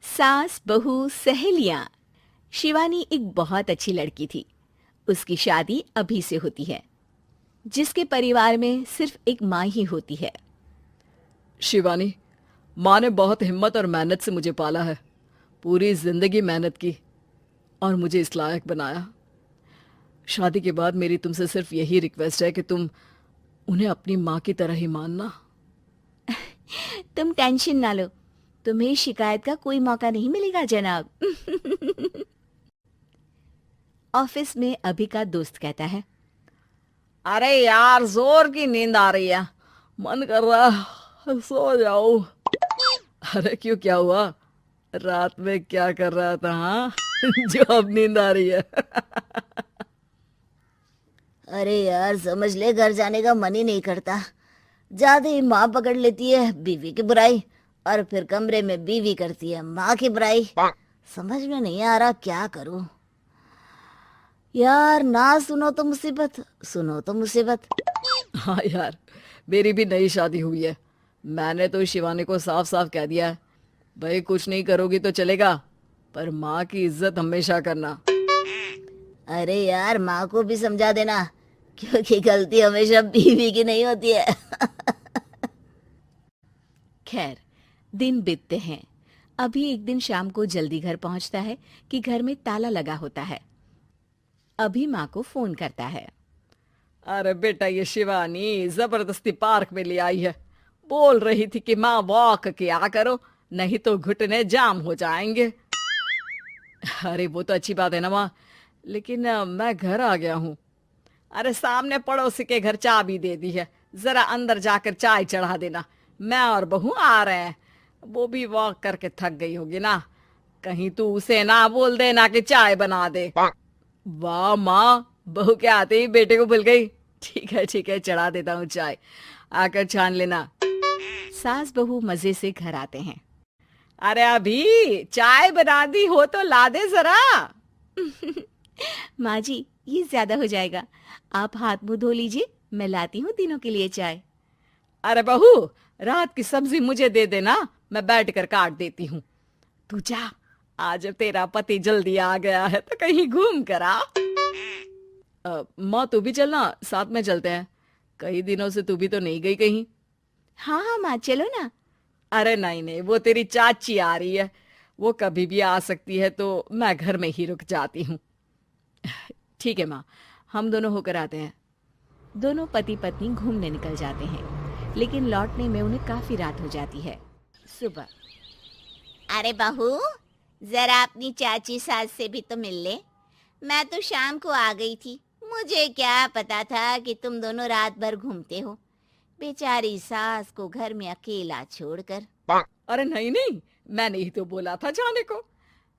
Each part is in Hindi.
सास बहू सहेलियां। शिवानी एक बहुत अच्छी लड़की थी। उसकी शादी अभी से होती है, जिसके परिवार में सिर्फ एक माँ ही होती है। शिवानी, माँ ने बहुत हिम्मत और मेहनत से मुझे पाला है। पूरी जिंदगी मेहनत की और मुझे इस लायक बनाया। शादी के बाद मेरी तुमसे सिर्फ यही रिक्वेस्ट है कि तुम उन्हें अपनी माँ की तरह ही मानना। तुम टेंशन ना लो, तुम्हें शिकायत का कोई मौका नहीं मिलेगा जनाब। ऑफिस में अभी का दोस्त कहता है, अरे यार, जोर की नींद आ रही है। मन कर रहा है सो जाओ। अरे क्यों, क्या हुआ? रात में क्या कर रहा था? हाँ जो अब नींद आ रही है। अरे यार, समझ ले, घर जाने का मन ही नहीं करता। जाते ही माँ पकड़ लेती है बीवी की बुराई, और फिर कमरे में बीवी करती है माँ की बुराई। समझ में नहीं आ रहा क्या करूं। यार, ना सुनो तो मुसीबत, सुनो तो मुसीबत। हाँ यार, मेरी भी नई शादी हुई है। मैंने तो शिवानी को साफ साफ कह दिया है, भाई कुछ नहीं करोगी तो चलेगा, पर माँ की इज्जत हमेशा करना। अरे यार, माँ को भी समझा देना, क्योंकि गलती हमेशा बीवी की नहीं होती है। खैर, दिन बीतते हैं। अभी एक दिन शाम को जल्दी घर पहुंचता है कि घर में ताला लगा होता है। अभी माँ को फोन करता है। अरे बेटा, ये शिवानी जबरदस्ती पार्क में ले आई है। बोल रही थी कि माँ वॉक किया करो, नहीं तो घुटने जाम हो जाएंगे। अरे वो तो अच्छी बात है ना माँ, लेकिन मैं घर आ गया हूँ। अरे सामने पड़ोसी के घर चाबी दे दी है, जरा अंदर जाकर चाय चढ़ा देना। मैं और बहू आ रहे हैं। वो भी वॉक करके थक गई होगी ना। कहीं तू उसे ना बोल देना कि चाय बना दे। वाह माँ, बहू के आते ही बेटे को भूल गई। ठीक है, चढ़ा देता हूँ चाय, आकर छान लेना। सास बहू मजे से घर आते हैं। अरे अभी चाय बना दी हो तो ला दे जरा। माँ जी, ये ज्यादा हो जाएगा, आप हाथ मुंह धो लीजिए, मैं लाती हूँ तीनों के लिए चाय। अरे बहू, रात की सब्जी मुझे दे देना, मैं बैठ कर काट देती हूँ। तू जा, आज तेरा पति जल्दी आ गया है तो कहीं घूम कर आ। माँ तू भी चलना, साथ में चलते हैं। कई दिनों से तू भी तो नहीं गई कहीं। हाँ हाँ माँ, चलो ना। अरे नहीं नहीं, वो तेरी चाची आ रही है, वो कभी भी आ सकती है, तो मैं घर में ही रुक जाती हूँ। ठीक है माँ, हम दोनों होकर आते हैं। दोनों पति पत्नी घूमने निकल जाते हैं, लेकिन लौटने में उन्हें काफी रात हो जाती है। सुबह, अरे बहू, जरा अपनी चाची सास से भी तो मिल ले। मैं तो शाम को आ गई थी, मुझे क्या पता था कि तुम दोनों रात भर घूमते हो। बेचारी सास को घर में अकेला छोड़कर। अरे नहीं नहीं, मैंने ही तो बोला था जाने को,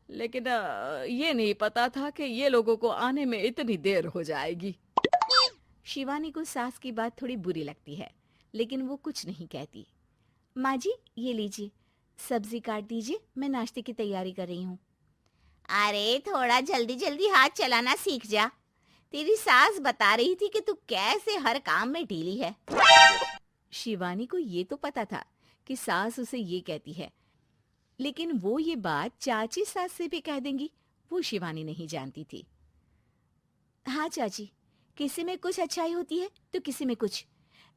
लेकिन ये नहीं पता था कि ये लोगों को आने में इतनी देर हो जाएगी। शिवानी को सास की बात थोड़ी बुरी लगती है, लेकिन वो कुछ नहीं कहती। माँ जी, ये लीजिए, सब्जी काट दीजिए, मैं नाश्ते की तैयारी कर रही हूँ। अरे थोड़ा जल्दी जल्दी हाथ चलाना सीख जा। तेरी सास बता रही थी कि तू कैसे हर काम में ढीली है। शिवानी को ये तो पता था कि सास उसे ये कहती है, लेकिन वो ये बात चाची सास से भी कह देंगी, वो शिवानी नहीं जानती थी। हाँ चाची, किसी में कुछ अच्छाई होती है तो किसी में कुछ।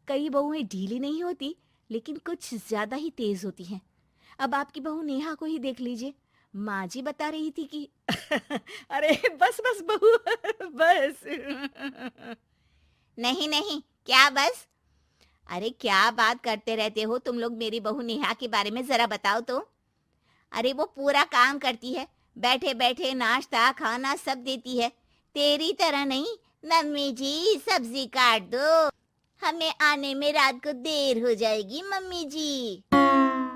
कई बहुएं ढीली नहीं होती, लेकिन कुछ ज्यादा ही तेज होती हैं। अब आपकी बहू नेहा को ही देख लीजिए, माँ जी बता रही थी कि अरे बस बस बहू, बस। नहीं नहीं, क्या बस? अरे क्या बात करते रहते हो तुम लोग मेरी बहू नेहा के बारे में, जरा बताओ तो। अरे वो पूरा काम करती है, बैठे बैठे नाश्ता खाना सब देती है। तेरी तरह नहीं, मम्मी जी सब्जी काट दो, हमें आने में रात को देर हो जाएगी मम्मी जी।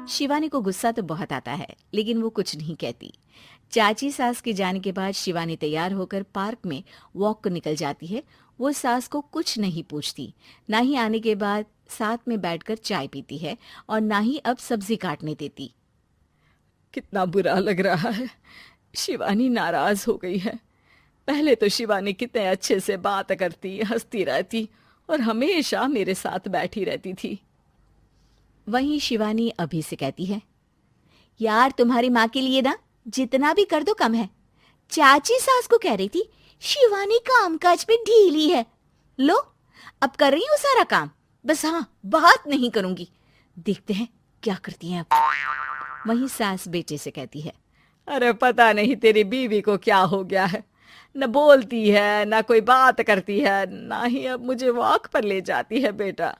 शिवानी को गुस्सा तो बहुत आता है, लेकिन वो कुछ नहीं कहती। चाची सास के जाने के बाद शिवानी तैयार होकर पार्क में वॉक को निकल जाती है। वो सास को कुछ नहीं पूछती, ना ही आने के बाद साथ में बैठकर चाय पीती है, और ना ही अब सब्जी काटने देती। कितना बुरा लग रहा है, शिवानी नाराज हो गई है। पहले तो शिवानी कितने अच्छे से बात करती, हंसती रहती और हमेशा मेरे साथ बैठी रहती थी। वहीं शिवानी अभी से कहती है, यार तुम्हारी माँ के लिए ना जितना भी कर दो कम है। चाची सास को कह रही थी शिवानी कामकाज पे ढीली है। लो अब कर रही हूँ सारा काम, बस हाँ बात नहीं करूंगी। देखते हैं क्या करती हैं अब। वहीं सास बेटे से कहती है, अरे पता नहीं तेरी बीवी को क्या हो गया है, न बोलती है न कोई बात करती है, ना ही अब मुझे वॉक पर ले जाती है बेटा।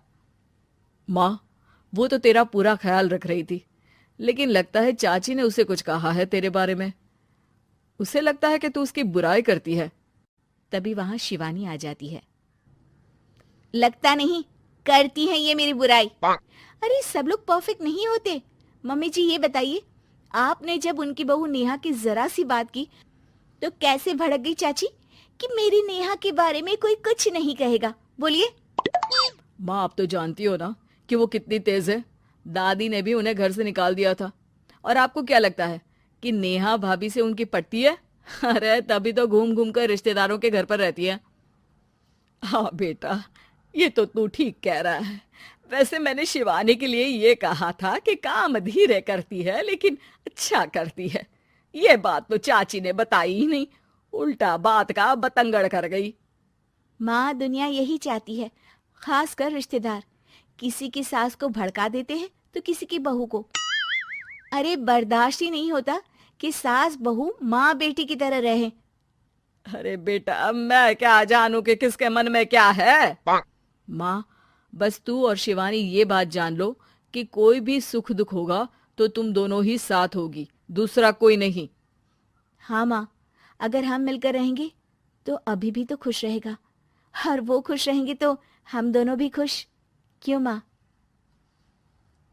माँ, वो तो तेरा पूरा ख्याल रख रही थी, लेकिन लगता है चाची ने उसे कुछ कहा है तेरे बारे में। उसे लगता है कि तू उसकी बुराई करती है। तभी वहां शिवानी आ जाती है। लगता नहीं, करती है ये मेरी बुराई। अरे सब लोग परफेक्ट नहीं होते। मम्मी जी ये बताइए, आपने जब उनकी बहू नेहा की जरा सी बात की तो कैसे भड़क गई चाची कि मेरी नेहा के बारे में कोई कुछ नहीं कहेगा। बोलिए। माँ, आप तो जानती हो ना कि वो कितनी तेज है। दादी ने भी उन्हें घर से निकाल दिया था। और आपको क्या लगता है कि नेहा भाभी से उनकी पटती है? अरे तभी तो घूम घूम कर रिश्तेदारों के घर पर रहती है। हाँ बेटा, ये तो तू ठीक कह रहा है। वैसे मैंने शिवानी के लिए ये कहा था कि काम धीरे करती है लेकिन अच्छा करती है। ये बात तो चाची ने बताई ही नहीं, उल्टा बात का बतंगड़ कर गई। माँ, दुनिया यही चाहती है, खासकर रिश्तेदार। किसी की सास को भड़का देते हैं तो किसी की बहू को। अरे बर्दाश्त ही नहीं होता कि सास बहू माँ बेटी की तरह रहे। अरे बेटा, मैं क्या जानूं कि किसके मन में क्या है। माँ, बस तू और शिवानी ये बात जान लो कि कोई भी सुख दुख होगा तो तुम दोनों ही साथ होगी, दूसरा कोई नहीं। हाँ माँ, अगर हम मिलकर रहेंगे तो अभी भी तो खुश रहेगा, और वो खुश रहेंगे तो हम दोनों भी खुश। क्यों माँ?